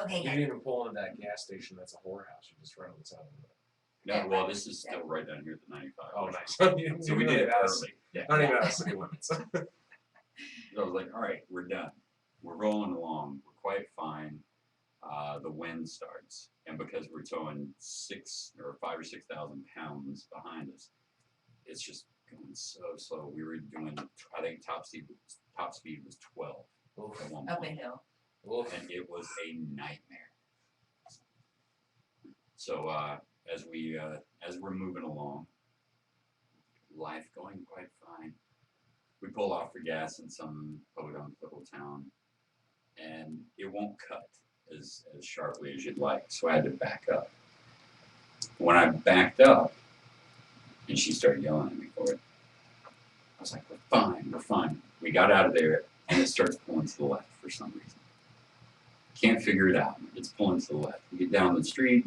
Okay, You yeah. didn't even pull into that gas station. That's a whorehouse. You just right on the side of the road. No, well, this is still right down here at the 95. Oh, nice. So we did it early. Yeah. Not even out of city limits. So I was like, all right, we're done. We're rolling along. We're quite fine. The wind starts, and because we're towing 5 or 6,000 pounds behind us, it's just going so slow. We were doing, I think top speed was 12 at one Up a point, hill. and it was a nightmare. So as we're moving along, life going quite fine. We pull off for gas in some podunk little town, and it won't cut as sharply as you'd like. So I had to back up. When I backed up, and she started yelling at me for it, I was like, we're fine, we're fine. We got out of there, and it starts pulling to the left for some reason. Can't figure it out. It's pulling to the left. We get down the street.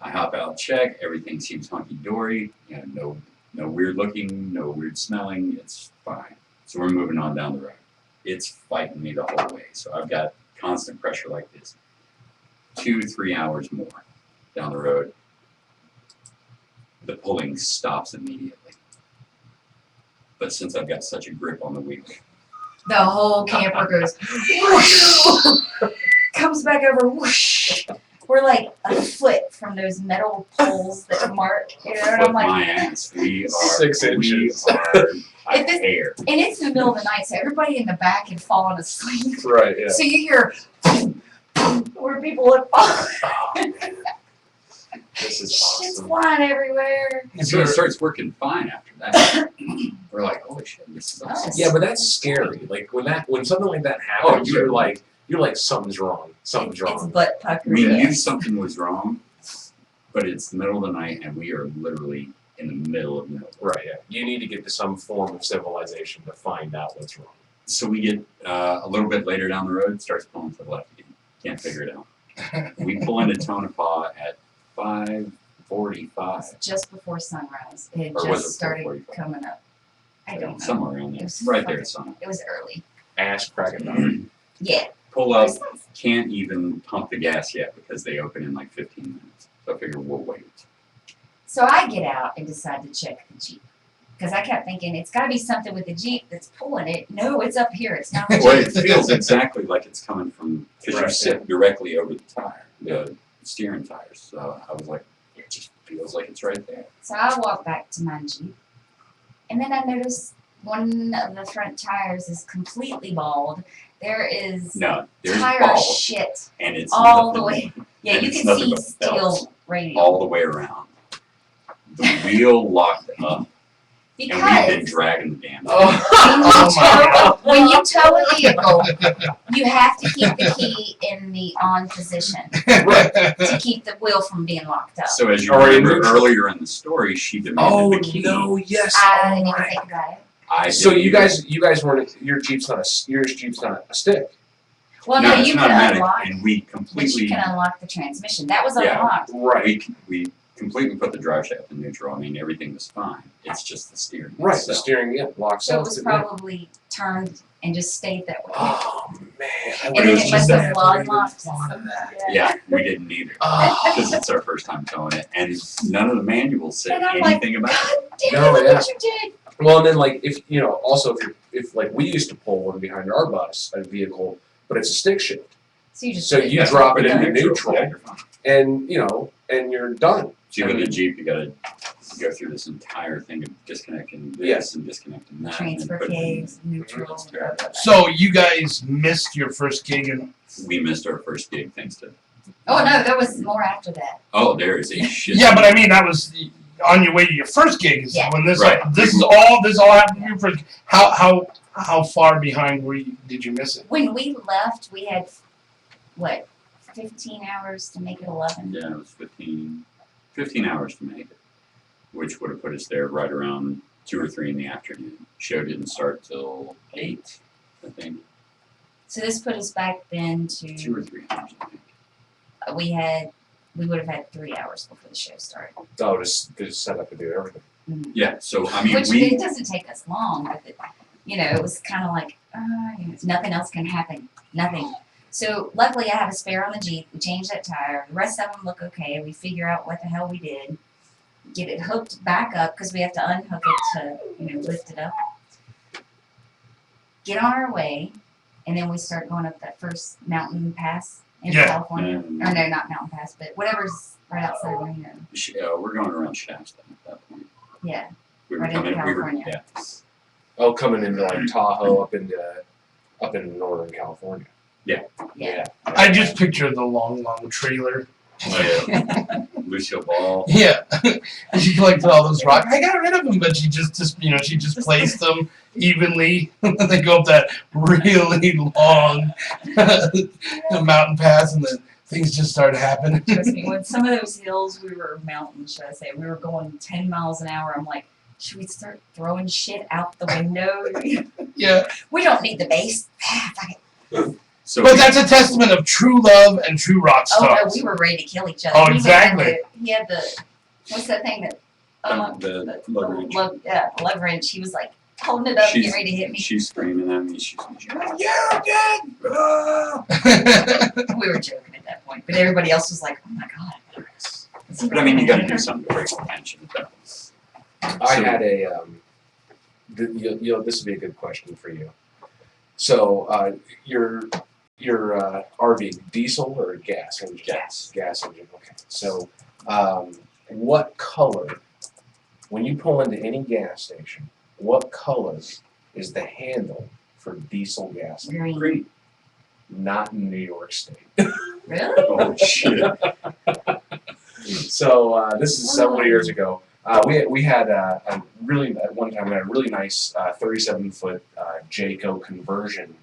I hop out, check. Everything seems hunky-dory. You know, no weird looking, no weird smelling. It's fine. So we're moving on down the road. It's fighting me the whole way. So I've got constant pressure like this. 2-3 hours more down the road. The pulling stops immediately. But since I've got such a grip on the wheel, The whole camper goes whoosh, comes back over whoosh. We're like a foot from those metal poles that mark, you know, and but I'm like, my ass, we are 6 inches. We are a If it's- hair. and it's the middle of the night, so everybody in the back had fallen asleep. Right, yeah. So you hear where people look This is shit's awesome. flying everywhere. So it starts working fine after that. We're like, holy shit, this is awesome. Yeah, but that's scary. Like when something like that happens, Oh, yeah. you're like something's wrong. Something's It's wrong. butt pucker. We knew something was wrong, but it's the middle of the night and we are literally in the middle of nowhere. Right, yeah. You need to get to some form of civilization to find out what's wrong. So we get a little bit later down the road, starts pulling to the left again. Can't figure it out. We pull into Tonopah at 5:45. It's just before sunrise. It had Or was just it started 4:45? coming up. I don't know. Somewhere around It there. was Right there at fucking- sun. It was early. Ass cracking down. Yeah. Pull up, can't even pump the gas yet because they open in like 15 minutes. So I figure we'll wait. So I get out and decide to check the Jeep. Because I kept thinking, it's got to be something with the Jeep that's pulling it. No, it's up here. It's not the Well, Jeep. it feels exactly like it's coming from, because you Right, sit directly over the tire, the steering tires. So I was like, it just feels like it's right there. So I walk back to my Jeep. And then I notice one of the front tires is completely bald. There is No, there's tire balls, shit and it's all the nothing way. Yeah, and you it's can nothing see but belts. steel radial. all the way around. The wheel locked up, and we've been Because dragging the damn thing. Oh, when you tow a vehicle, you have to keep the key in the on position to keep the wheel from being locked up. So as you Already remember neutral. earlier in the story, she demanded Oh the key. no! Yes. I didn't Oh, even my. think about it. I So didn't you either. guys weren't. Your Jeep's not a stick. Well, no, no, it's you an can automatic, unlock, and we but completely you can unlock the transmission. That was Yeah. unlocked. Right. we completely put the drive shaft in neutral. I mean, everything was fine. It's just the steering. Right. The itself. steering locks So it up. was yeah. probably turned and just stayed that way. Oh man. And then it must have log locked. Yeah, we didn't either Oh. because it's our first time towing it, and none of the manuals said And I'm like, anything about it. God damn No, it, yeah. what you did. Well, and then like if also if like we used to pull one behind our bus, a vehicle, but it's a stick shift, So you just So you Yeah, drop put it into in neutral. Yeah, you're fine. and and you're done. See, with the Jeep, you gotta go through this entire thing of disconnecting this and disconnecting that. transfer and then put it in. caves, neutral. So you guys missed your first gig and We missed our first gig thanks to. Oh no, there was more after that. Oh, there is a shit. yeah, but I mean that was on your way to your first gig. Is Yeah. when this Right. this all happened to your first. How far behind did you miss it? When we left, we had what, 15 hours to make it 11. Yeah, it was 15 hours to make it, which would have put us there right around 2 or 3 in the afternoon. Show didn't start till 8, I think. So this put us back then 2 to or 3 hours, I think. we would have had 3 hours before the show started. Oh, just set up to do everything. Yeah, so I mean, Which we it doesn't take us long, but it was kind of like, nothing else can happen, nothing. So luckily I have a spare on the Jeep. We change that tire. The rest of them look okay. We figure out what the hell we did. Get it hooked back up because we have to unhook it to, lift it up. Get on our way, and then we start going up that first mountain pass in Yeah. California. Or no, not mountain pass, but whatever's right outside Reno. We're going around Shasta at that point. Yeah. We were Right into coming, California. Oh, coming into like Tahoe up in Northern California. Yeah. I just picture the long trailer. Oh, yeah. Lucio Ball. Yeah, and she collected all those rocks. I got rid of them, but she just she just placed them evenly. They go up that really long mountain pass, and then things just started happening. Trust me, when some of those hills mountains, should I say, we were going 10 miles an hour, I'm like, should we start throwing shit out the window? Yeah, We don't need the base. Fuck it. So but that's a testament of true love and true rock Oh, no, stars. we were ready to kill each other. Oh, He exactly. He had the what's that thing that, the leverage. leverage. He was like holding it up, getting ready to hit me. She's screaming at me. She's like, You're dead! We were joking at that point, but everybody else was like, oh my god. Is he but I mean, you got to really do something to break the tension. I had a this would be a good question for you. So your RV diesel or gas engine? Gas engine. Okay. So what color, when you pull into any gas station, what color is the handle for diesel gas? Green. Green. Not in New York State. Really? Oh shit. So this is several years ago. We had a really at one time we had a really nice 37-foot Jayco conversion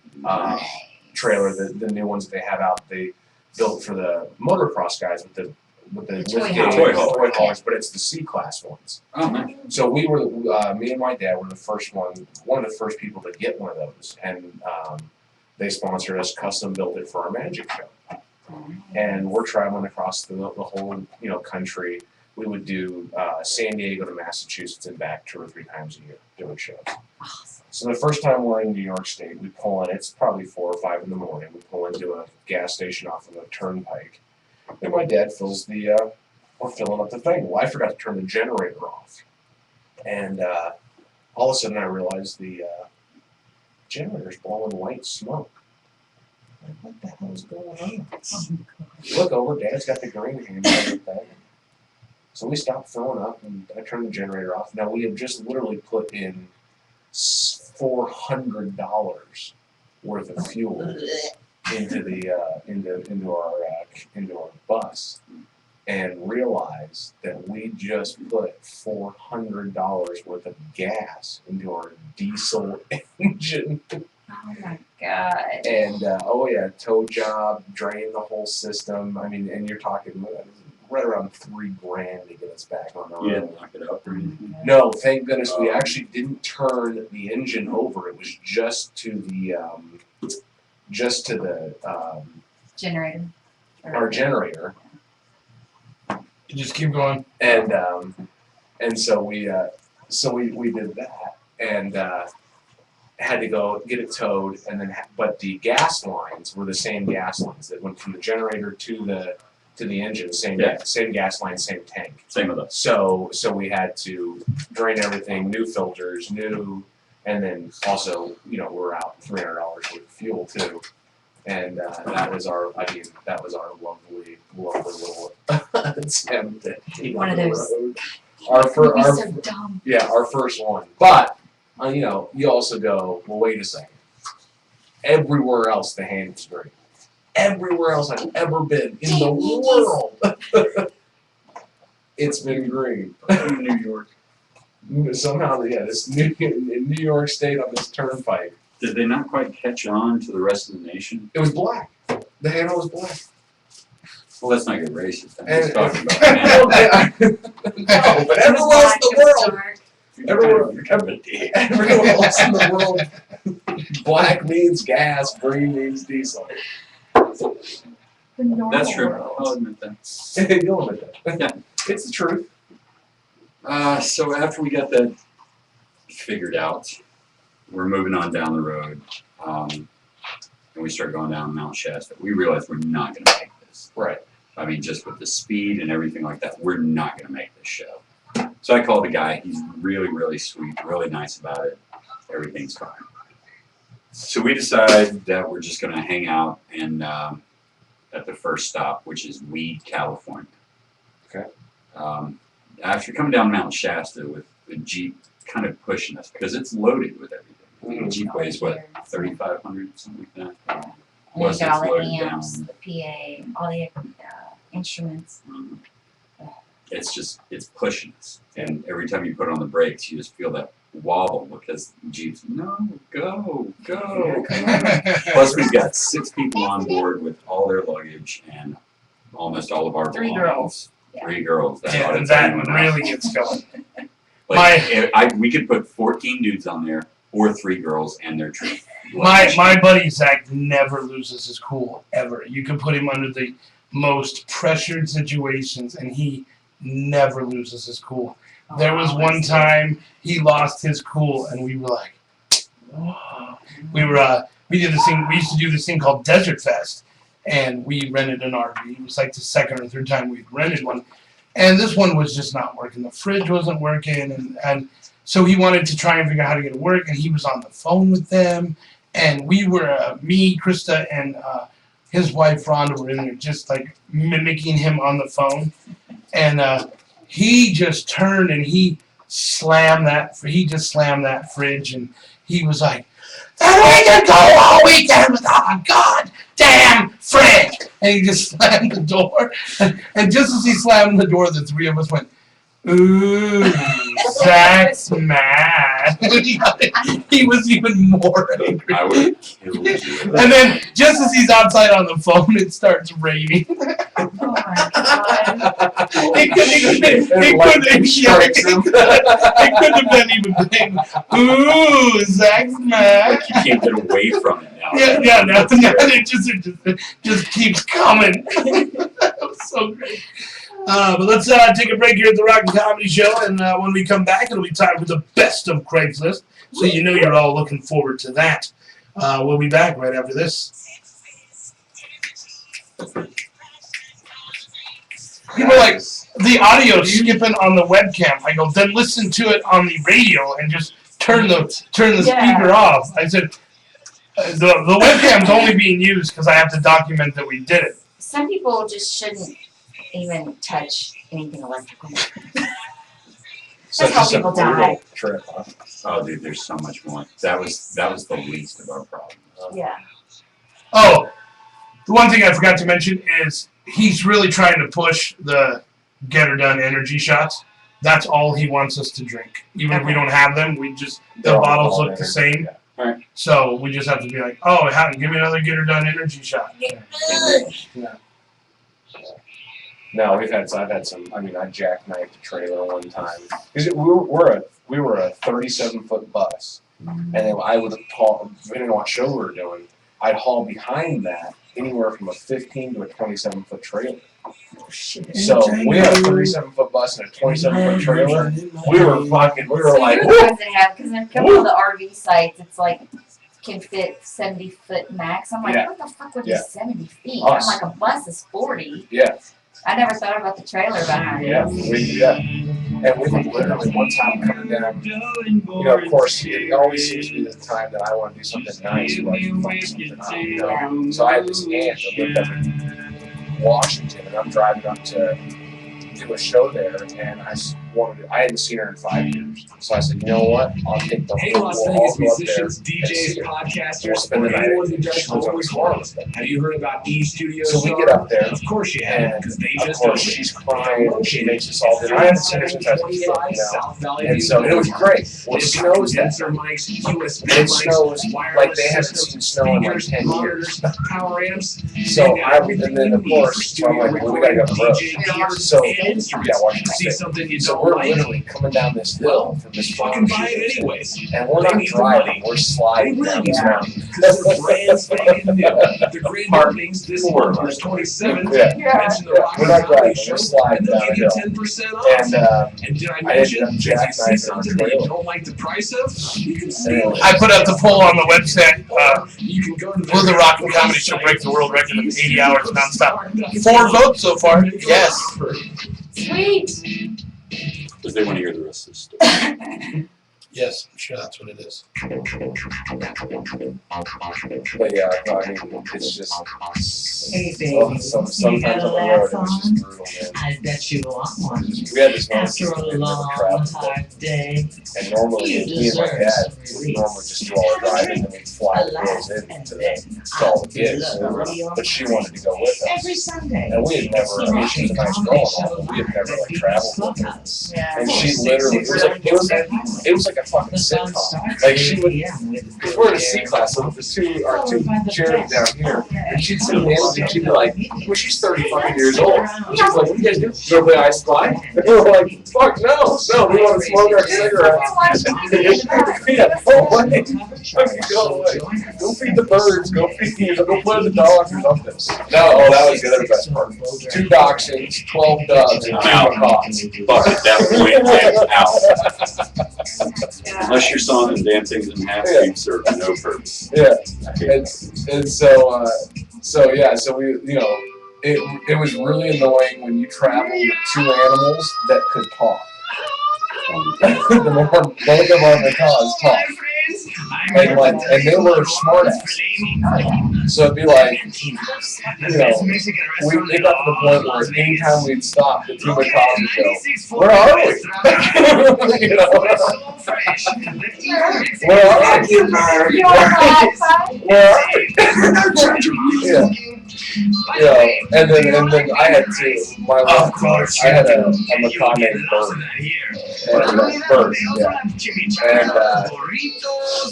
trailer. The new ones that they have out, they built for the motocross guys with the toy lift haulers. toy haulers, but it's the C-class ones. Oh man. So we were me and my dad were one of the first people to get one of those, and they sponsored us, custom built it for our magic show. And we're traveling across the whole country. We would do San Diego to Massachusetts and back 2 or 3 times a year doing shows. Awesome. So the first time we're in New York State, we pull in. It's probably 4 or 5 in the morning. We pull into a gas station off of a turnpike, and my dad fills we're filling up the thing. Well, I forgot to turn the generator off, and all of a sudden I realized the generator's blowing white smoke. Like, what the hell is going on? Look over, Dad's got the green hand on the thing. So we stopped filling up, and I turned the generator off. Now we have just literally put in $400 worth of fuel into our bus, and realized that we just put $400 worth of gas into our diesel engine. Oh my god. And tow job, drain the whole system. I mean, and you're talking right around $3,000 to get us back on the road. You didn't knock it up or anything. No, thank goodness we actually didn't turn the engine over. It was just to the Generator. our generator, You just keep going. and so we did that, and had to go get it towed, and then but the gas lines were the same gas lines that went from the generator to the engine, same gas line, same tank. Same with us. So we had to drain everything, new filters, and then also, we're out $300 worth of fuel too. And that was our lovely little attempt at getting One on of the those. road. Our so dumb. our first one. But you also go, well, wait a second. Everywhere else the handle's green. Everywhere else I've ever been in the world, it's been green. In New York. Somehow, this in New York State on this turnpike, Did they not quite catch on to the rest of the nation? it was black. The handle was black. Well, let's not get racist. I'm And- just talking about No, but everyone else in the world, everyone else in the world, black means gas, green means diesel. That's true. I'll admit that. You'll admit that. Yeah. It's the truth. So after we got that figured out, we're moving on down the road. And and we start going down Mount Shasta, we realized we're not going to make this. Right. I mean, just with the speed and everything like that, we're not going to make this show. So I called the guy. He's really, really sweet, really nice about it. Everything's fine. So we decided that we're just going to hang out in at the first stop, which is Weed, California. Okay. After coming down Mount Shasta with the Jeep kind of pushing us because it's loaded with everything. The Jeep weighs what, 3,500, something like that. And Plus you got all it's the loaded amps, down. the PA, all the instruments. It's just, it's pushing us. And every time you put on the brakes, you just feel that wobble because the Jeep's, no, go. Plus we've got 6 people on board with all their luggage and almost all of our 3 belongings. girls. Yeah. 3 girls. That's Yeah, all and it's that anyone really else. gets going. Like, we could put 14 dudes on there or 3 girls and their tree. My buddy Zach never loses his cool ever. You can put him under the most pressured situations, and he never loses his cool. There was one time he lost his cool, and we were like, whoa. We did this thing. We used to do this thing called Desert Fest, and we rented an RV. It was like the second or third time we'd rented one, and this one was just not working. The fridge wasn't working, and so he wanted to try and figure out how to get it to work, and he was on the phone with them, and we were me, Krista, and his wife Rhonda were in there just like mimicking him on the phone, and he just turned and he slammed that fridge, and he was like, "And we can go all weekend without a goddamn fridge!" And he just slammed the door, and just as he slammed the door, the 3 of us went, "Ooh, Zach's mad." He was even more angry. I would have killed you. And then, just as he's outside on the phone, it starts raining. Oh my god. It couldn't have been even big. Ooh, Zach's mad. Like you can't get away from it now. Yeah, no, it just keeps coming. That was so great. But let's take a break here at the Rock and Comedy Show, and when we come back, it'll be time for the best of Craigslist. So you know you're all looking forward to that. We'll be back right after this. People are like, the audio skipping on the webcam. I go, then listen to it on the radio and just turn the speaker off. I said, the webcam's only being used because I have to document that we did it. Some people just shouldn't even touch anything electrical. So That's how just a people brutal die. trip, huh? Oh, dude, there's so much more. That was the least of our problems. Yeah. Oh, the one thing I forgot to mention is he's really trying to push the Get Her Done energy shots. That's all he wants us to drink. Even if we don't have them, we just, the They're all bottles look energy, the same. yeah. Alright. So we just have to be like, oh, give me another Get Her Done energy shot. No, I've had some. I mean, I jackknifed a trailer one time because we were a 37-foot bus, and then I would haul, depending on what show we were doing, I'd haul behind that anywhere from a 15 to a 27-foot trailer. Oh, shit. So we had a 37-foot bus and a 27-foot trailer. We were like, So you're the ones that have, because in a couple of the RV sites, it's like can fit 70-foot max. I'm like, Yeah. what the fuck would be Yeah. 70 feet? Us. I'm like, a bus is 40. yeah, I never thought about the trailer behind yeah, it. and we were literally one time coming down. You know, of course, it always seems to be the time that I want to do something nice, like fuck something up, you know. So I had this aunt that lived up in Washington, and I'm driving up to do a show there, and I hadn't seen her in 5 years. So I said, you know what? I'll take the Hey, whole Las we'll all Vegas go up there musicians, and DJs, see her. We'll podcasters, spend the or night anyone at who the does shows on voice the corner. work. Have you heard about eStudio? So we get up there, Of course you have, and because they of just course opened. she's crying, and she makes us all dinner. I haven't seen her since I was a kid, 25 you know. South Valley And View. so it was great. Well, it They've got snows that condenser mics, USB It mics, snows wireless like they haven't systems, seen snow in like speakers, 10 years. monitors, power amps. So They've got and then of course, so I'm like, well, we gotta go to the road. So, yeah, Washington See State. something you So we're like, literally coming down this hill from this fucking farm, buy it anyways. and we're They not need the driving, money. we're They sliding really down need this the mountain. money because they're brand spanking new. The grand Park openings this four. month on the 27th. Yeah. Mention the Yeah, Rock we're not Comedy driving, Show, we're sliding and they'll down give a you hill. 10% off. And And did I I mention, ended up if you see jackknifing something that you don't like the price of, you can steal it. I put up the poll on the website. You can go to Will the Rock and Comedy Show break the world record of 80 hours nonstop? 4 votes so far. Yes. Sweet. Because they want to hear the rest of the story. Yes, I'm sure that's what it is. But yeah, I mean, it's just Hey, oh, baby, sometimes you on got the a road laugh it was on? just brutal, man. I bet you want one. We had this one After system a we'd never long, traveled, hard day, and normally you me and my deserve dad some would release. normally just do all the driving and we'd fly the girls in And to then all the I'll kids. love you But she wanted to go with us. every Sunday. And we had never, I mean, she was a nice girl and all, but we had never like traveled with her. Yeah. And she literally, it was like a fucking sitcom. Like she would, because we're in a C class, so our two chairs down here, and she'd sit down and she'd be like, well, she's 30 fucking years old. And she's like, what do you guys do? Go play I Spy? And we were like, fuck no, we want to smoke our cigarettes. Yeah, go away. Fucking go away. Go feed the birds, go play the dogs or something. No, oh, that was the other best part. 2 dachshunds, 12 doves, and 2 macaws. Fuck, at that point, I am out. Unless you're song and dancing and half sleep serve no purpose. Yeah, and so yeah, so we, you know, it was really annoying when you traveled with 2 animals that could talk. The more both of our macaws talk, and they were smart ass. So it'd be like, you know, it got to the point where anytime we'd stop, the 2 macaws would go, where are we? You know, where are we? You want high five? Where are we? Yeah. Yeah, and then I had 2. Of course. I had a macaw named Bird. And Bird, yeah.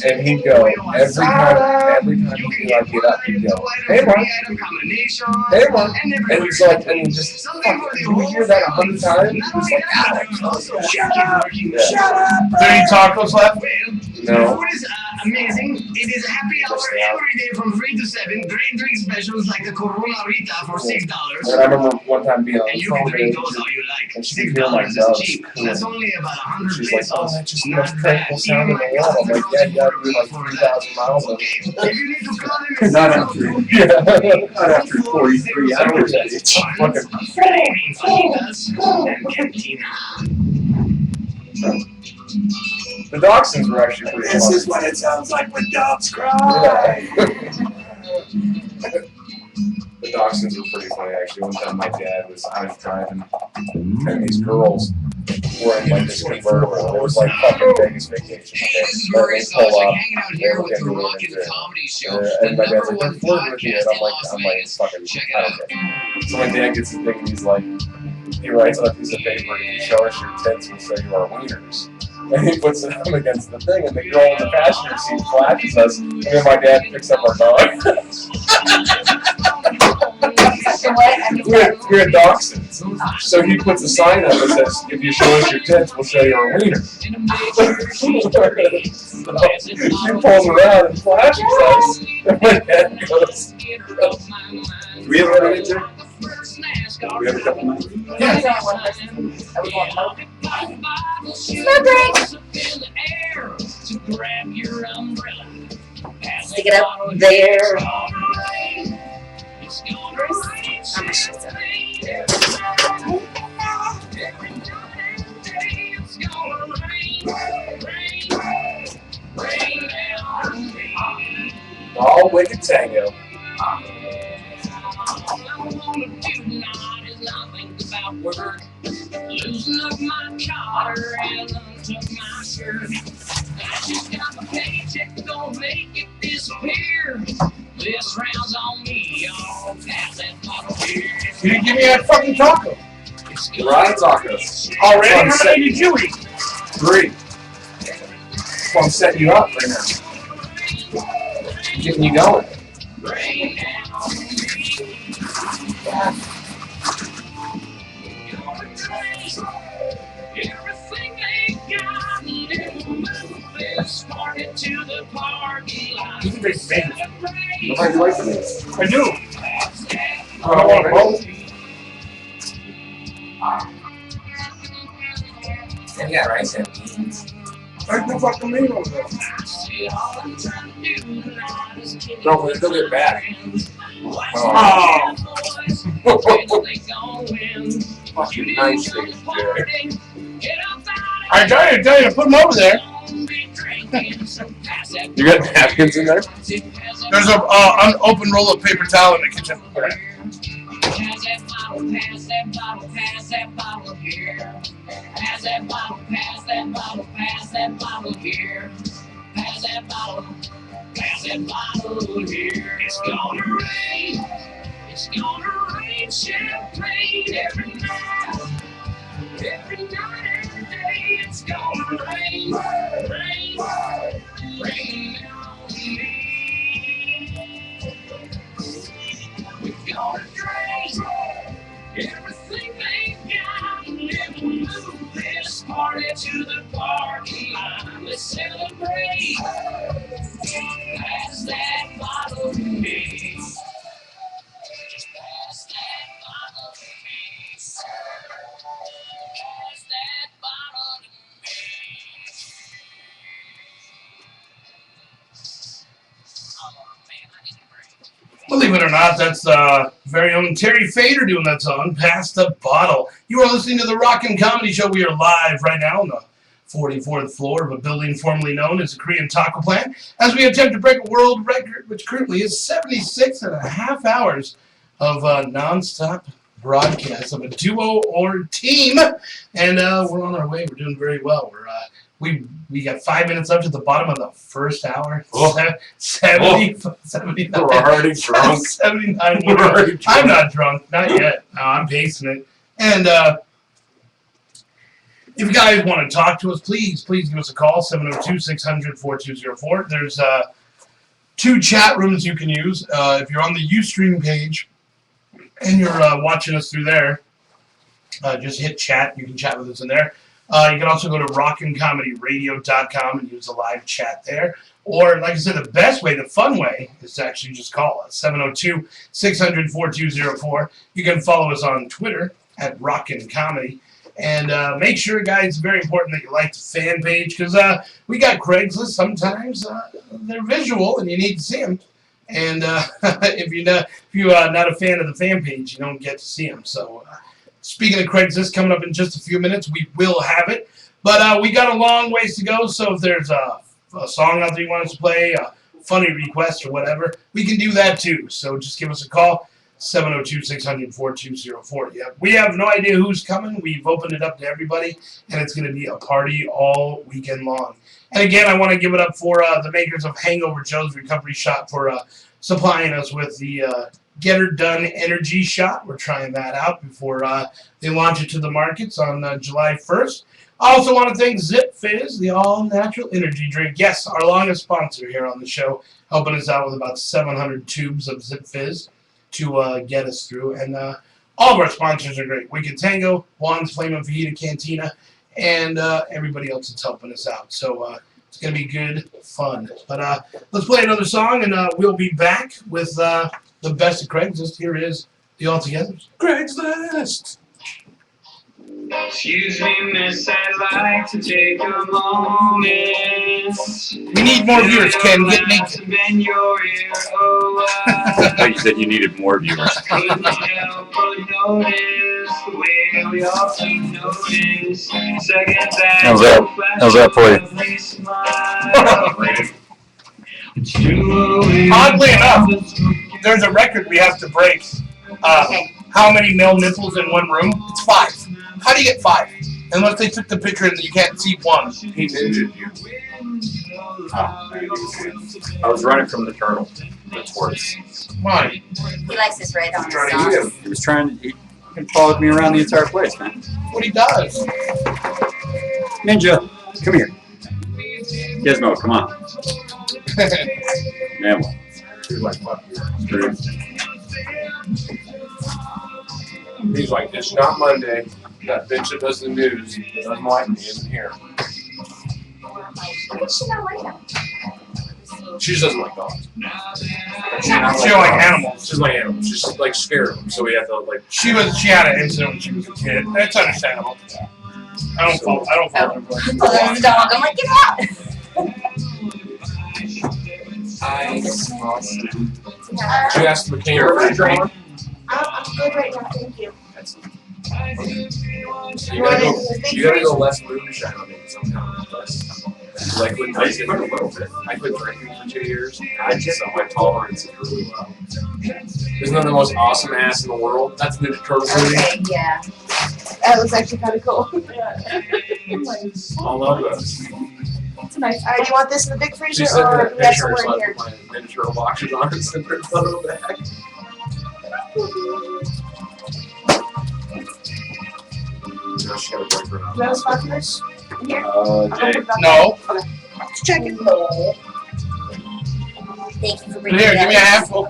And he'd go every time he'd like get up, he'd go, hey Mark, hey Mark, and he's like, and he just, did we hear that 100 times? He's like, shut up, shut up. Is there any tacos left? No. Food is amazing. It is happy hour every day from 3 to 7. Great drink specials like the Corona Rita for $6. And I remember one time being on And the you phone can drink and those all you like. and she could hear my $6 doves is cheap. cooing. That's only about 100 She's like, pesos. oh, that's just the Not most tranquil bad. sound in the world. I'm like, yeah, you gotta do like 3,000 miles of it. If you need to call them, Not after, not after 43 hours. It's fucking and Cantina. the dachshunds were actually pretty This fun. is what it sounds like when dogs cry. Yeah. The dachshunds were pretty funny actually. One time I was driving and these girls were in like this convertible. It was like fucking Vegas vacation. Okay? This is But Murray they Sauce, pull up, hanging out they here were with the getting Rock really and into Comedy it. Show. And my dad's like, they're #1 flirting with you. And podcast in Las I'm like, Vegas. fucking, Check it I out. don't care. So my dad gets the thing and he's like, he writes on a piece of paper, and you show us your tits, we'll show you our wieners. And he puts it up against the thing, and the girl in the passenger seat flashes us, and then my dad picks up our dog. we had dachshunds. So he puts a sign up that says, if you show us your tits, we'll show you our wiener. She pulls around and flashes us, and my dad goes, Do we have a minute there? We have a couple minutes. Yeah. Are we going low? Smoke break. Stick it up there. How much is it? all wicked tango. Losing up my car and untook my shirt. I just got my paycheck, don't make it disappear. This round's on me, I'll pass that bottle here. You didn't give me that fucking taco. Ryan tacos. Already? How many did you eat? 3. That's why I'm setting you up right now. Getting you going. Rain down on me. You're the trace Everything they got, little move this party to the parking lot. You can drink me. Celebrate. How'd you like for me? I do. I don't want to both. Yeah, rice and beans. Where's the fucking meat over there? See, all I'm trying to do tonight is get No, but it'll get back. Watch Oh. the boys, where they going? Fucking You nice didn't things, come to Jerry. party. Get up out I tell you, put them over there. You got napkins in there? There's a unopened roll of paper towel in the kitchen. Pass that bottle, pass that bottle, pass that bottle here. Pass that bottle, pass that bottle, pass that bottle here. Pass that bottle here. It's gonna rain. It's gonna rain champagne every night. Every night and day. It's gonna rain, rain, rain on me. We're gonna drink everything they got. And we'll move this party to the parking lot. Let's celebrate. Pass that bottle to me. Pass that bottle to me. Pass that bottle to me. Oh man, I need a break. Believe it or not, that's very own Terry Fader doing that song, Pass the Bottle. You are listening to the Rockin' Comedy Show. We are live right now on the 44th floor of a building formerly known as the Korean Taco Plant, as we attempt to break a world record, which currently is 76 and a half hours of non-stop broadcasts of a duo or team. And we're on our way. We're doing very well. We got 5 minutes left at the bottom of the first hour. Oh. 79. We're already drunk. 79. We're already drunk. I'm not drunk. Not yet. No, I'm pacing it. And if you guys want to talk to us, please give us a call, 702-600-4204. There's 2 chat rooms you can use. If you're on the Ustream page and you're watching us through there, just hit chat. You can chat with us in there. You can also go to rockincomedyradio.com and use the live chat there. Or, like I said, the best way, the fun way, is to actually just call us, 702-600-4204. You can follow us on Twitter at Rockin' Comedy. And make sure, guys, it's very important that you like the fan page, because we got Craigslist. Sometimes they're visual and you need to see them. And if you're not a fan of the fan page, you don't get to see them. So speaking of Craigslist, coming up in just a few minutes, we will have it. But we got a long ways to go, so if there's a song out there you want us to play, a funny request or whatever, we can do that too. So just give us a call, 702-600-4204. Yeah, we have no idea who's coming. We've opened it up to everybody, and it's going to be a party all weekend long. And again, I want to give it up for the makers of Hangover Joe's Recovery Shot for supplying us with the Get Her Done Energy Shot. We're trying that out before they launch it to the markets on July 1st. I also want to thank Zip Fizz, the all-natural energy drink. Yes, our longest sponsor here on the show, helping us out with about 700 tubes of Zip Fizz to get us through. And all of our sponsors are great. Wicked Tango, Juan's Flamin' Fajita Cantina, and everybody else that's helping us out. So it's going to be good fun. But let's play another song, and we'll be back with the best of Craigslist. Here is the Altogether's. Craigslist! Excuse me, miss, I'd like to take a moment. We need more viewers, Ken. Get naked. Bend your ear, oh, I thought you said you needed more viewers. couldn't help but notice the way we often notice. Seconds How's that? How's that for you? you? Oddly enough, there's a record we have to break. How many male nipples in one room? It's 5. How do you get 5? Unless they took the picture and you can't see one. He ninja'd you. I was running from the turtle. That's worse. Why? He likes his red on his Trying to eat socks. him. He was he followed me around the entire place, man. What he does. Ninja, come here. Gizmo, come on. Man, He's like, fuck you. screwed. He's like, it's not Monday. That bitch that does the news that doesn't like me isn't here. Why does she not like him? She just doesn't like dogs. She don't like animals. She doesn't like animals. She's like scared of them. So we have to like. She had an incident when she was a kid. That's understandable. I don't fault her. Oh, there's a dog. I'm like, get out. She asked the mechanic for a drink. I'm good right now, thank you. You gotta go less moonshine on me sometimes. Like when I did a little bit. I quit drinking for 2 years. So my tolerance is really low. Isn't that the most awesome ass in the world? That's Ninja Turtle movie. Okay, yeah. That was actually kind of cool. I love those. It's nice. Alright, do you want this in the big freezer She's sitting in or the do we have picture, somewhere so in I here? put my Ninja Turtle boxers on and send her photo back. No, she got a boyfriend. Do you have a spot for this in here? Jay. No. Just checking. Thank you for But bringing here, that. give me a handful.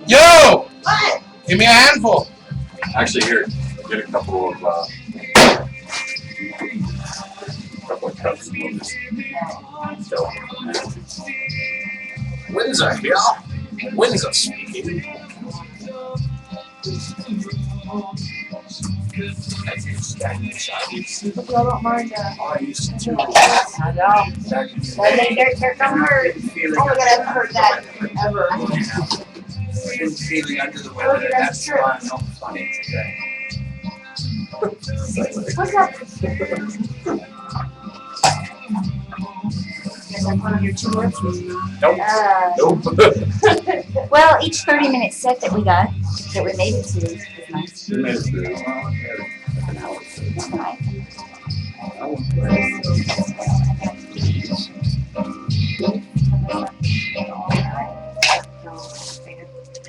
Yo! What? Give me a handful. Actually, here, get a couple of cups of this. Windsor here. Windsor speaking. But y'all don't mind, I used to. I know. They're coming hurt. oh my god, I haven't heard that ever. I've been feeling under the Oh, weather. yeah, That's true. why I'm not funny today. What's up? Is that one of your 2 words? Nope. Nope. Well, each 30-minute set that we got, that we made it to, was nice. That's nice.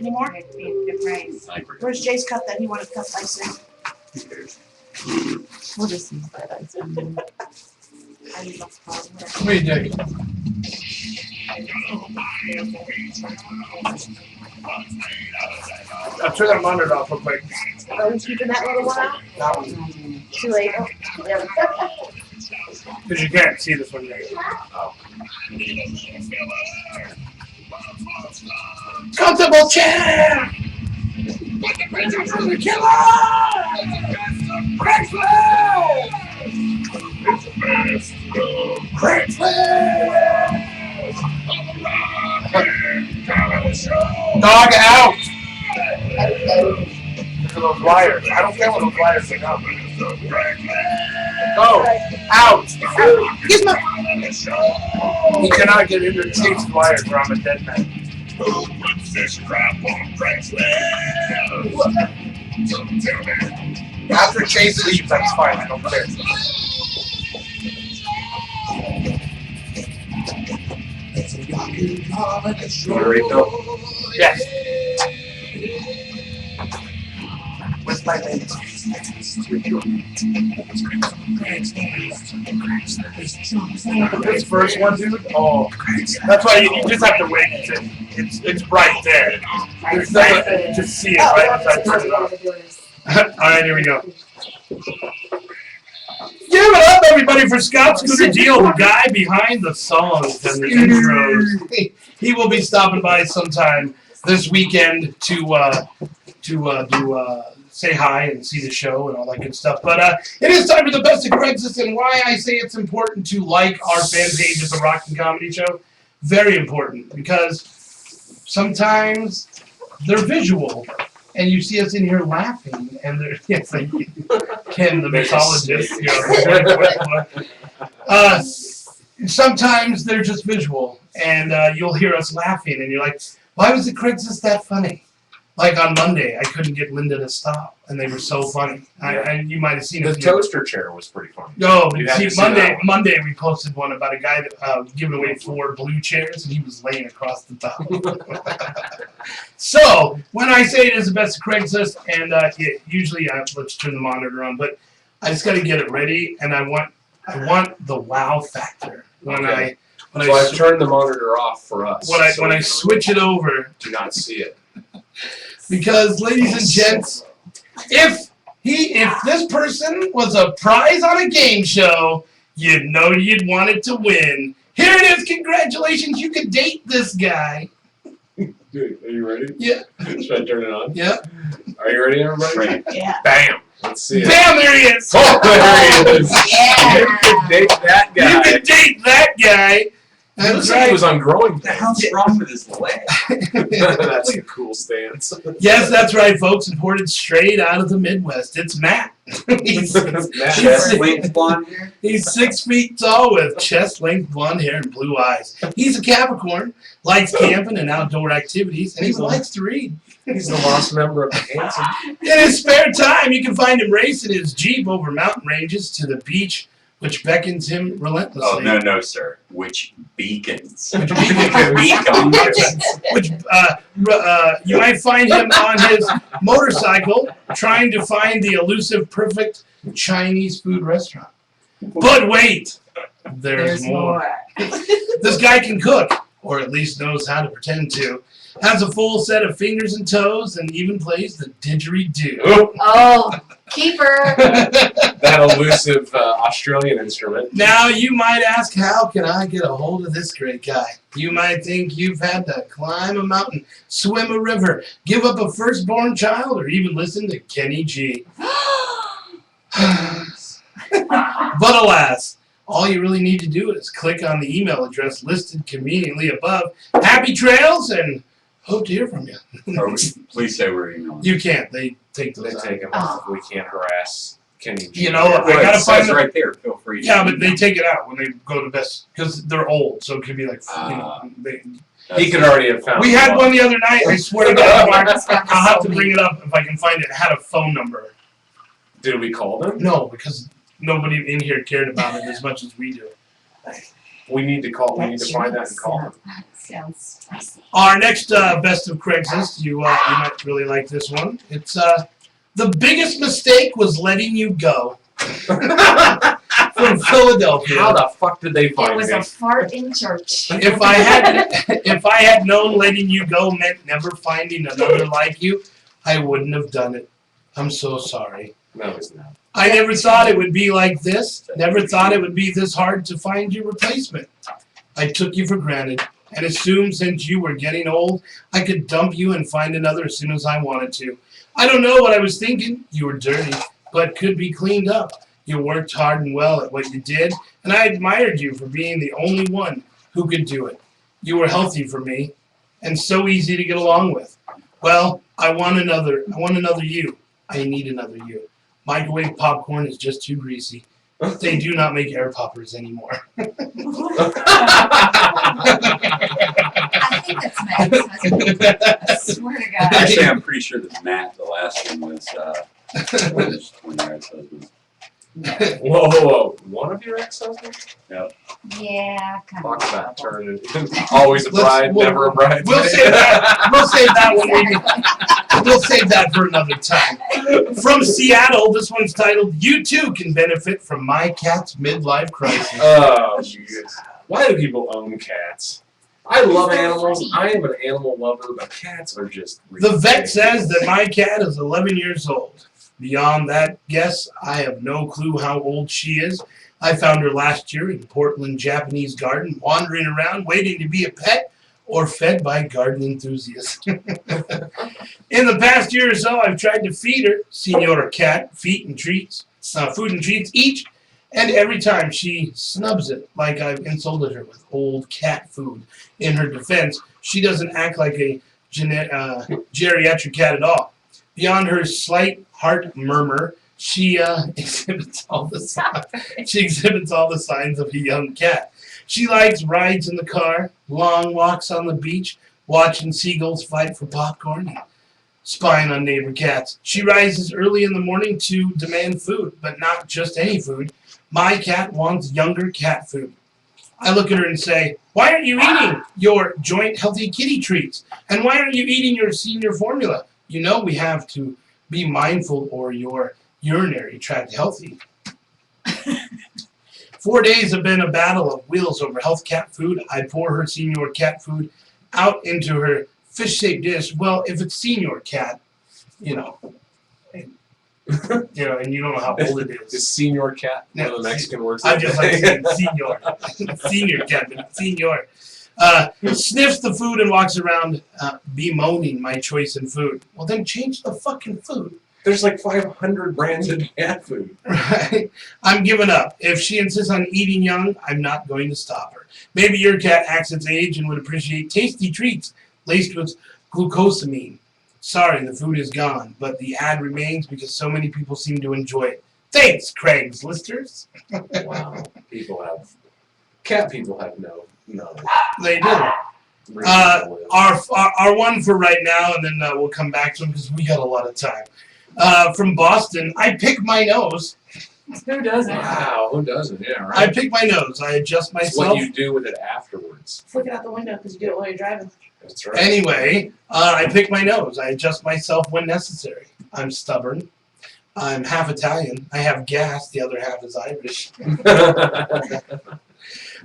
Any more? Where's Jay's cup that he wanted cup icing? We'll just use that ice cream. What are you doing? I'll turn that monitor off real quick. Are we keeping that little one out? That one. Too late. Yeah. Because you can't see this one yet. Comfortable chair! Dog out! Look at those wires. I don't care what those wires are now. Go! Out! You cannot get into chase wires or I'm a dead man. After Chase leaves, that's fine. I don't care. You want a refill? Yes. With my name. This first one, dude. Oh, that's why you just have to wait. It's right there. There's nothing, just see it right as I turn it on. All right, here we go. Give it up, everybody, for Scott Scooter Deal, the guy behind the songs and the intros. He will be stopping by sometime this weekend to say hi and see the show and all that good stuff. But it is time for the best of Craigslist, and why I say it's important to like our fan page at the Rockin' Comedy Show. Very important, because sometimes they're visual, and you see us in here laughing, and they're, yes, thank you. Ken, the mixologist. Sometimes they're just visual, and you'll hear us laughing, and you're like, why was the Craigslist that funny? Like on Monday, I couldn't get Linda to stop, and they were so funny. And you might have seen The it. toaster chair was pretty funny. No, You had see, to see that one. Monday we posted one about a guy that was giving away 4 blue chairs, and he was laying across the top. So when I say it is the best of Craigslist, and usually let's turn the monitor on, but I just got to get it ready, and I want the wow factor when Okay. I So I've turned the monitor off for us. when I switch it over. do not see it. Because, ladies and gents, if If this person was a prize on a game show, you'd know you'd want it to win. Here it is. Congratulations. You could date this guy. Dude, are you ready? Yeah. Should I turn it on? Yeah. Are you ready, everybody? Right. Yeah. Bam! Let's see it. Bam, there he is. Oh, there he is. Yeah. You could date that You guy. could date that guy. He That's looks like he right. was on growing What the hell's wrong with his leg? That's a cool stance. Yes, that's right, folks. Imported straight out of the Midwest. It's Matt. he's, Matt. Chest length blonde hair? he's 6 feet tall with chest-length blonde hair and blue eyes. He's a Capricorn, likes camping and outdoor activities, and he likes to read. He's the lost member of the Hanson. In his spare time, you can find him racing his Jeep over mountain ranges to the beach, which beckons him relentlessly. Oh, no, sir. Which beacons? Which you might find him on his motorcycle trying to find the elusive perfect Chinese food restaurant. But wait, there's more. This guy can cook, or at least knows how to pretend to. Has a full set of fingers and toes, and even plays the didgeridoo. Oh, keeper. That elusive Australian instrument. Now you might ask, how can I get a hold of this great guy? You might think you've had to climb a mountain, swim a river, give up a firstborn child, or even listen to Kenny G. But alas, all you really need to do is click on the email address listed conveniently above. Happy trails, and hope to hear from you. Please say we're emailing. You can't. They take They those out. take him off. We can't harass Kenny G. You know, I Well, gotta it find says the- right there. Feel free to. Yeah, but they take it out when they go to best because they're old, so it could be like He could already have found We had one the other night. I swear to God, I'll have to Soulmate. bring it up if I can find it. It had a phone number. Did we call them? No, because nobody in here cared about it as much as we do. We need to call. We need to find that and call him. That sounds spicy. Our next best of Craigslist, you might really like this one. It's the biggest mistake was letting you go. From Philadelphia. How the fuck did they It find was me? a fart in church. If I had known letting you go meant never finding another like you, I wouldn't have done it. I'm so sorry. No, it's not. I never thought it would be like this. Never thought it would be this hard to find your replacement. I took you for granted and assumed since you were getting old, I could dump you and find another as soon as I wanted to. I don't know what I was thinking. You were dirty, but could be cleaned up. You worked hard and well at what you did, and I admired you for being the only one who could do it. You were healthy for me, and so easy to get along with. Well, I want another you. I need another you. Microwave popcorn is just too greasy. They do not make air poppers anymore. I think that's Matt's husband. I swear to God. Actually, I'm pretty sure that Matt, the last one, was 20 yards husband. Whoa. One of your ex-husbands? Yeah, kind Fuck of. that turn. Always a bride, never a bride. We'll save that. We'll save that one. We'll save that for another time. From Seattle, this one's titled, "You Too Can Benefit from My Cat's Midlife Crisis." Oh, yes. Why do people own cats? I love animals. I am an animal lover, but cats are just The vet says that my cat is 11 years old. Beyond that guess, I have no clue how old she is. I found her last year in Portland Japanese garden, wandering around waiting to be a pet or fed by garden enthusiasts. In the past year or so, I've tried to feed her, Senora Cat, food and treats each, and every time she snubs it like I've insulted her with old cat food. In her defense, she doesn't act like a geriatric cat at all. Beyond her slight heart murmur, she exhibits all the signs of a young cat. She likes rides in the car, long walks on the beach, watching seagulls fight for popcorn, and spying on neighbor cats. She rises early in the morning to demand food, but not just any food. My cat wants younger cat food. I look at her and say, "Why aren't you eating your joint healthy kitty treats? And why aren't you eating your senior formula? You know we have to be mindful or your urinary tract healthy." 4 days have been a battle of wills over health cat food. I pour her senior cat food out into her fish-shaped dish. Well, if it's senior cat, you know, You know, and you don't know how old it Is is. senior cat one of No, the Mexican words? I just like saying senior. Senior, Captain. Senior. Sniffs the food and walks around bemoaning my choice in food. Well, then change the fucking food. There's like 500 brands of cat food. Right? I'm giving up. If she insists on eating young, I'm not going to stop her. Maybe your cat acts its age and would appreciate tasty treats laced with glucosamine. Sorry, the food is gone, but the ad remains because so many people seem to enjoy it. Thanks, Craigslisters. Wow. Cat people have no They do. reason to live. Our one for right now, and then we'll come back to them because we got a lot of time. From Boston, I pick my nose. Who doesn't? Wow, who doesn't? Yeah, I right. pick my nose. I adjust It's myself. what you do with it afterwards. Flick it out the window because you do it while you're driving. That's right. Anyway, I pick my nose. I adjust myself when necessary. I'm stubborn. I'm half Italian. I have gas. The other half is Irish.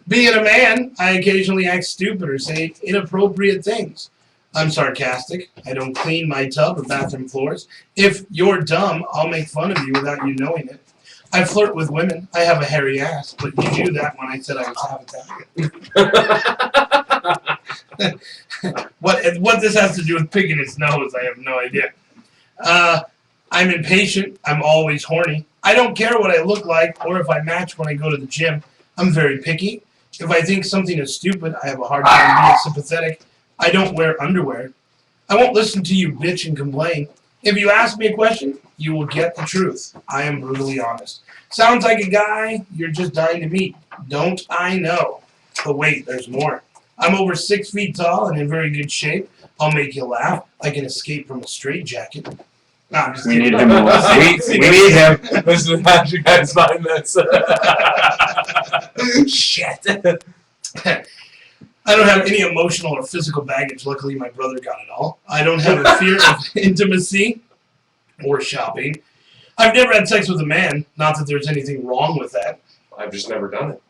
Being a man, I occasionally act stupid or say inappropriate things. I'm sarcastic. I don't clean my tub or bathroom floors. If you're dumb, I'll make fun of you without you knowing it. I flirt with women. I have a hairy ass, but you knew that when I said I was half Italian. What this has to do with picking his nose, I have no idea. I'm impatient. I'm always horny. I don't care what I look like or if I match when I go to the gym. I'm very picky. If I think something is stupid, I have a hard time being sympathetic. I don't wear underwear. I won't listen to you bitch and complain. If you ask me a question, you will get the truth. I am brutally honest. Sounds like a guy you're just dying to meet. Don't I know? But wait, there's more. I'm over 6 feet tall and in very good shape. I'll make you laugh. I can escape from a straitjacket. Nah, I'm just We kidding. need him. We need him. This is how you guys find this. Shit. I don't have any emotional or physical baggage. Luckily, my brother got it all. I don't have a fear of intimacy or shopping. I've never had sex with a man. Not that there's anything wrong with that. I've just never done it.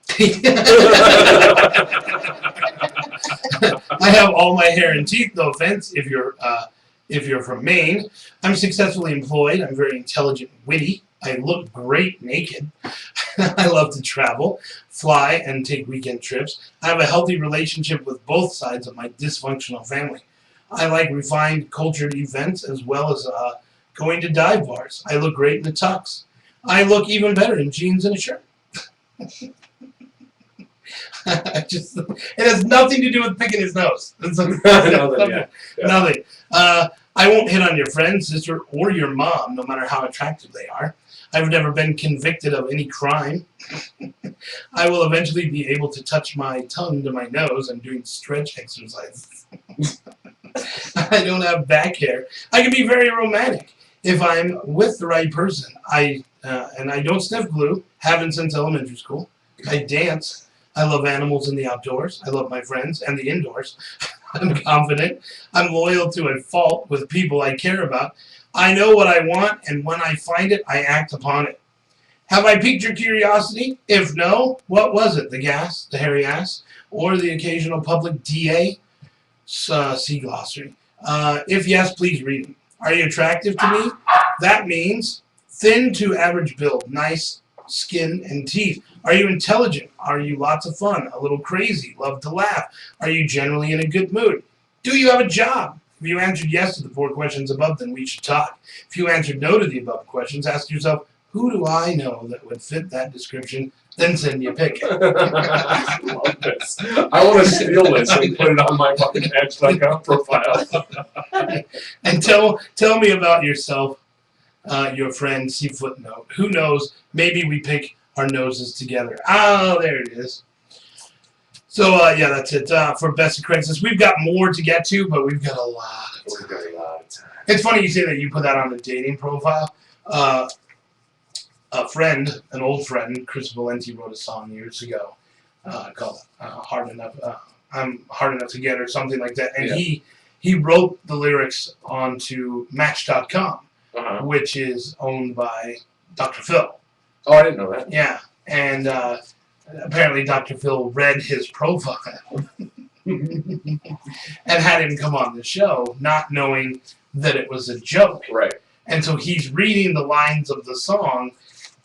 I have all my hair and teeth. No offense, if you're from Maine. I'm successfully employed. I'm very intelligent, witty. I look great naked. I love to travel, fly, and take weekend trips. I have a healthy relationship with both sides of my dysfunctional family. I like refined, cultured events as well as going to dive bars. I look great in a tux. I look even better in jeans and a shirt. It has nothing to do with picking his nose. It's like, Yeah. nothing. I won't hit on your friend, sister, or your mom, no matter how attractive they are. I've never been convicted of any crime. I will eventually be able to touch my tongue to my nose. I'm doing stretch exercises. I don't have back hair. I can be very romantic if I'm with the right person. And I don't sniff glue. Haven't since elementary school. I dance. I love animals in the outdoors. I love my friends and the indoors. I'm confident. I'm loyal to a fault with people I care about. I know what I want, and when I find it, I act upon it. Have I piqued your curiosity? If no, what was it? The gas, the hairy ass, or the occasional public DA? See glossary. If yes, please read them. Are you attractive to me? That means thin to average build, nice skin and teeth. Are you intelligent? Are you lots of fun? A little crazy? Love to laugh? Are you generally in a good mood? Do you have a job? If you answered yes to the 4 questions above, then we should talk. If you answered no to the above questions, ask yourself, who do I know that would fit that description? Then send me a pic. I love this. I want to steal this and put it on my fucking Match.com profile. And tell me about yourself, your friend, see footnote. Who knows? Maybe we pick our noses together. Oh, there it is. So, yeah, that's it for Best of Craigslist. We've got more to get to, but we've got a lot of We've got a lot of time. It's funny you say that you put that on the dating profile. A friend, an old friend, Chris Valenti, wrote a song years ago called "Hard Enough." I'm hard enough to get, or something like that. And Yeah. he wrote the lyrics onto Match.com, Uh-huh. which is owned by Dr. Phil. Oh, I didn't know that. Yeah, and apparently Dr. Phil read his profile and had him come on the show, not knowing that it was a joke. Right. and so he's reading the lines of the song,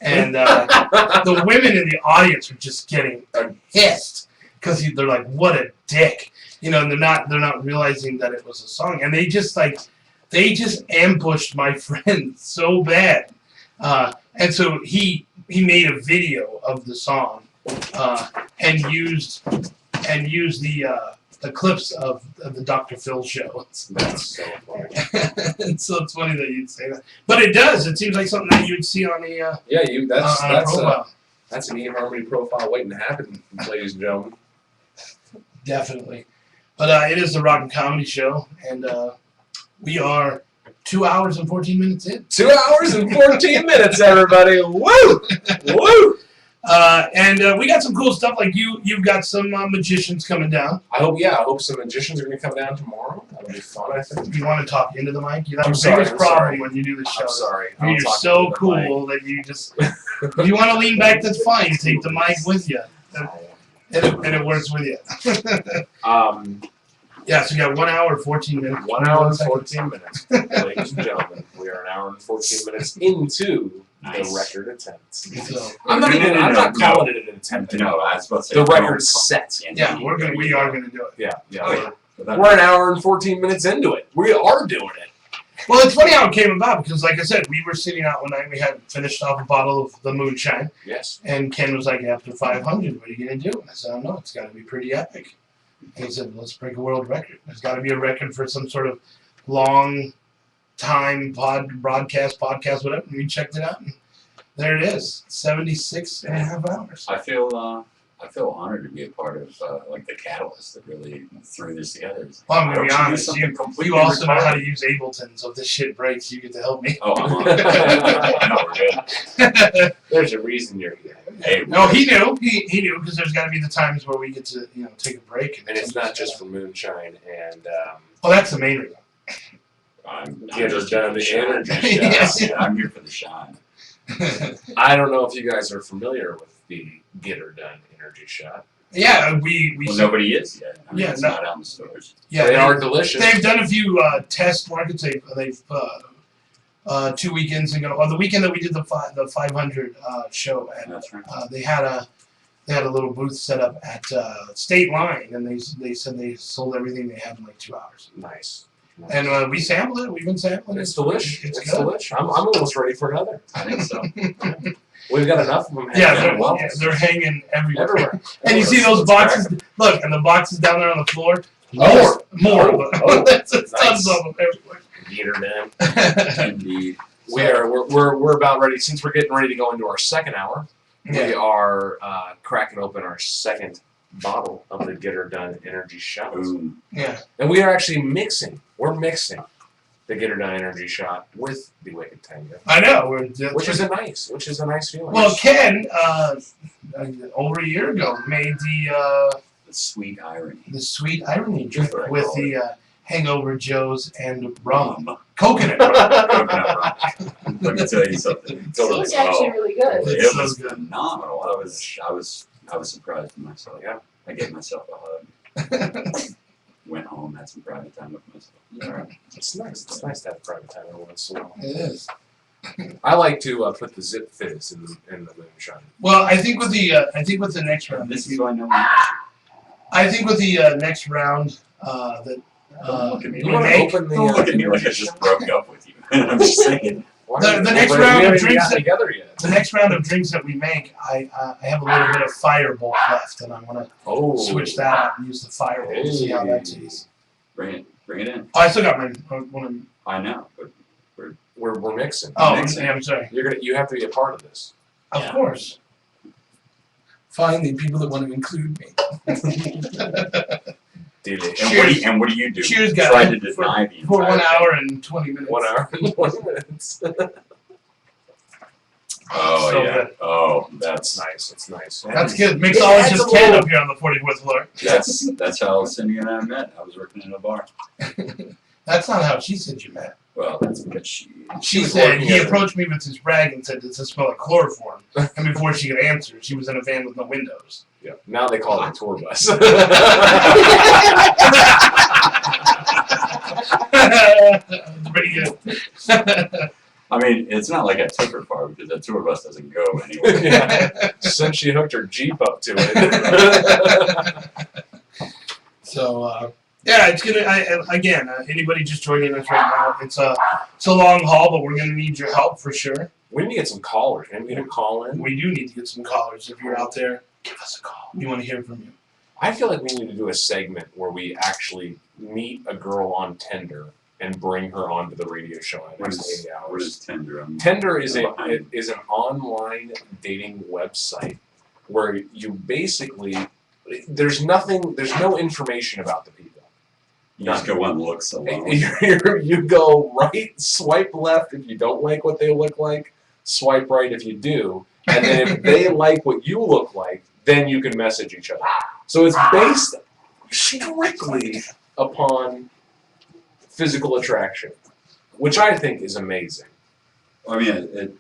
and the women in the audience are just getting pissed because they're like, "What a dick," you know, and they're not realizing that it was a song, and they just ambushed my friend so bad, and so he made a video of the song, and used the clips of the Dr. Phil show. That's so funny. And so it's funny that you'd say that, but it does. It seems like something that you'd see on the Yeah, on a profile. that's an eHarmony profile waiting to happen, ladies and gentlemen. Definitely. But it is the Rock and Comedy Show, and we are 2 hours and 14 minutes in. 2 hours and 14 minutes, everybody. Woo! Woo! And we got some cool stuff. Like you've got some magicians coming down. I hope some magicians are going to come down tomorrow. That'll be fun, I think. You want to talk into the mic? You have I'm the sorry, biggest I'm problem sorry. when you do this show. I'm sorry. You're so cool that you just. If you want to lean back, that's fine. Take the mic with you, and it works with you. Yeah, so you got 1 hour, 14 minutes. 1 hour and 14 minutes, ladies and gentlemen. We are an hour and 14 minutes into Nice. the record attempt. So, I'm not calling it an attempt. No, I was about to say The don't record's call- set. yeah, we are gonna do it. Yeah, yeah. Oh, yeah. But that- We're an hour and 14 minutes into it. We are doing it. Well, it's funny how it came about because, like I said, we were sitting out one night. We had finished off a bottle of the moonshine, Yes. and Ken was like, "After 500, what are you gonna do?" And I said, "I don't know. It's got to be pretty epic." And he said, "Let's break a world record. There's got to be a record for some sort of long time podcast, whatever." And we checked it out, and there it is, 76 and a half hours. I feel honored to be a part of like the catalyst that really threw this together. Well, I'm Why gonna be don't you do honest. something completely You also know retarded? how to use Ableton, so if this shit breaks, you get to help me. Oh, I'm on it. No, we're good. There's a reason you're here. Hey, No, he knew. He knew because there's got to be the times where we get to take a break. And it's not just for moonshine and Well, that's the main reason. I'm Get her just done here for the shine. energy Yes. Yeah, I'm here for the shine. I don't know if you guys are familiar with the Get Her Done energy shot. Yeah, we Well, nobody is yet. I mean, Yeah, it's no. not out in the stores. yeah They are delicious. They've done a few test markets. They've 2 weekends ago, or the weekend that we did the 500 show, and That's right. they had a little booth set up at State Line, and they said they sold everything they had in like 2 hours. Nice. And we sampled it. We've been sampling it. It's delicious. It's It's good. delicious. I'm almost ready for another. I think so. We've got enough of them. Yeah, hanging out. they're hanging everywhere. Everywhere. And you see those boxes? Look, and the boxes down there on the floor. Oh, more. oh, That's tons nice. of them everywhere. Get Her Done. Indeed. We're about ready. Since we're getting ready to go into our second hour, we Yeah. are cracking open our second bottle of the Get Her Done energy shot. Boom. Yeah. And we are actually mixing. We're mixing the Get Her Done energy shot with the Wicked Tango, I know. which is a nice feeling. Well, Ken, over a year ago, made The sweet irony. the sweet irony drink That's what I with call the Hangover Joes and rum. Rum. Coconut rum. Coconut rum. Let me tell you something. It's actually really good. It's It so was good. phenomenal. I was surprised with myself. Yeah. I gave myself a hug. Went home, had some private time with myself. All right. It's nice. It's nice to have private time every once in a while. It is. I like to put the Zip Fizz in the moonshine. Well, I think with the next round, This is why no one. I think with the next round that Don't look at me. we You want to make, open the? Don't look at me like I just broke up with you. I'm just saying. Why The- are we- the next we round of haven't even drinks gotten together yet. the next round of drinks that we make, I have a little bit of Firebolt left, and I'm gonna Oh, switch that out and use the Firebolt and see how that tastes. Bring it in. Oh, I still got my one of. I know, but we're mixing. Oh, Mixing. yeah, I'm sorry. You have to be a part of this. Of Yeah. course. Finally, people that want to include me. Delicious. and what do you do? Cheers, Try guys. to deny the For entire 1 thing. hour and 20 minutes. 1 hour and 20 minutes. Oh So yeah. good. Oh, It's that's nice. It's nice. That's good. Mix It always adds just a Ken little- up here on the 44th floor. that's how Cindy and I met. I was working in a bar. That's not how she said you met. Well, that's because she. She was said working he at a- approached me with his rag and said, "Does this smell like chloroform?" And before she could answer, she was in a van with no windows. Yeah. Now they call it a tour bus. Pretty good. I mean, it's not like I took her far because the tour bus doesn't go anywhere. Yeah. Since she hooked her Jeep up to it. So yeah, it's gonna. Again, anybody just joining us right now, it's a long haul, but we're gonna need your help for sure. We need to get some callers. Maybe we need to call in. We do need to get some callers. If you're out there, give us a call. We want to hear from you. I feel like we need to do a segment where we actually meet a girl on Tinder and bring her onto the radio show at What next is 80 hours. what is Tinder? Tinder is behind. is an online dating website where you basically there's no information about the people. You just go and look so well. You go right, swipe left if you don't like what they look like, swipe right if you do, and then if they like what you look like, then you can message each other. So it's based strictly upon physical attraction, which I think is amazing. I mean,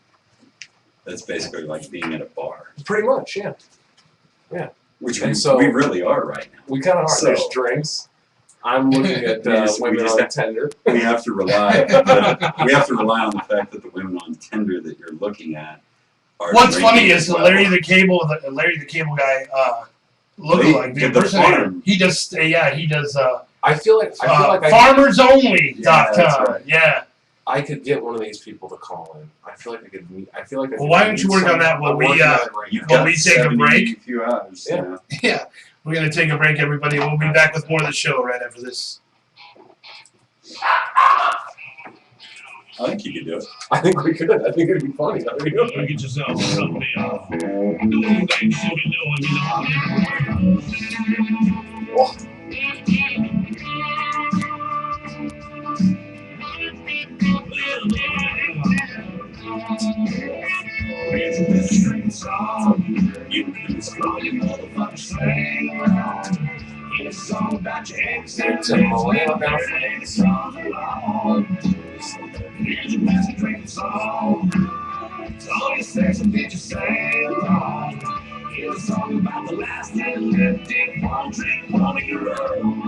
it's basically like being at a bar, Pretty much, yeah. which And we, so- we really are right now. We kind of are. So- There's drinks. I'm looking at We just women have- on Tinder. We have to rely. We have to rely on the fact that the women on Tinder that you're looking at are. What's funny drinking is as the well. Larry the Cable guy lookalike, the Did the impersonator. farm. He does. He does. I feel like FarmersOnly.com. Yeah, that's right. Yeah. I could get one of these people to call in. I feel like I could meet. I feel like I Well, could why don't meet you work on someone. that while I'm we, working on it right You've now. Well, got we take a 70 break. few hours. Yeah. You know. Yeah. We're gonna take a break, everybody. We'll be back with more of the show right after this. I think you could do it. I think we could. I think it'd be funny. I mean, Get yourself something off. Doing things you be doing, it's a millennial now. It's all about the last and left it, one drink, one of your own.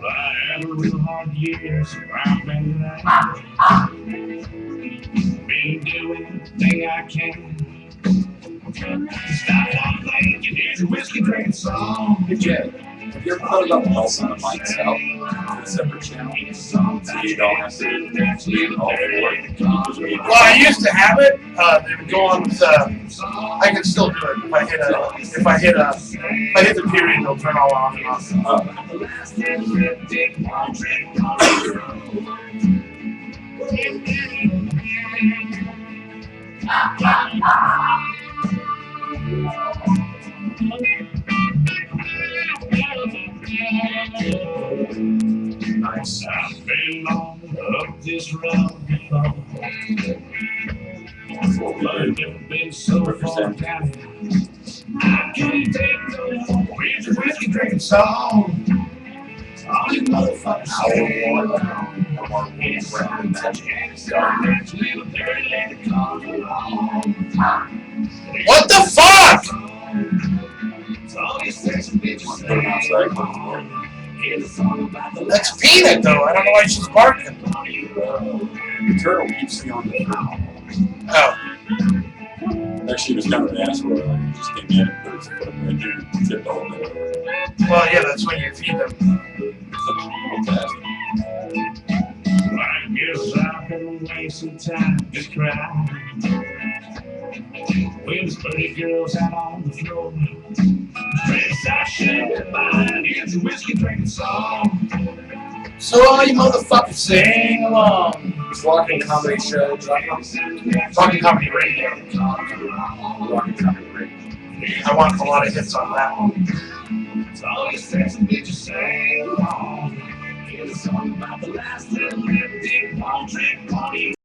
I had a real hard year, so I've been doing everything I can. Stop one thing, you hear your whiskey drinking song. Hey Jay, have you ever thought about pulsing the mics out to a separate channel? So you don't have to leave all four. Well, I used to have it. They would go on with. I can still do it if I hit the period. It'll turn all on and off. Nice. I've been on up this road before. I've never been so far down. I can't take no more. It's a whiskey drinking song. All you motherfuckers say it's something that you ain't starting to live a dirty lady comes along. What the fuck? It's all these sexy bitches Put them outside. say. It's a song about the That's Peanut, though. I don't know why she's barking. The turtle keeps me on the ground. Oh, Actually, it was kind of an asshole. He just came in and put his foot right here and tipped all the way over. well, yeah, that's when you feed them. Fantastic. I guess I've been wasting time just crying. When there's 30 girls out on the floor. Dress I should have been it's a whiskey drinking song. So all you motherfuckers sing along. It's Rockin' Comedy Show. Rockin' Comedy Radio. Rockin' Comedy Radio. I want a lot of hits on that one. It's all these sexy bitches say along. It's a song about the last little lip dick, won't drink, won't eat.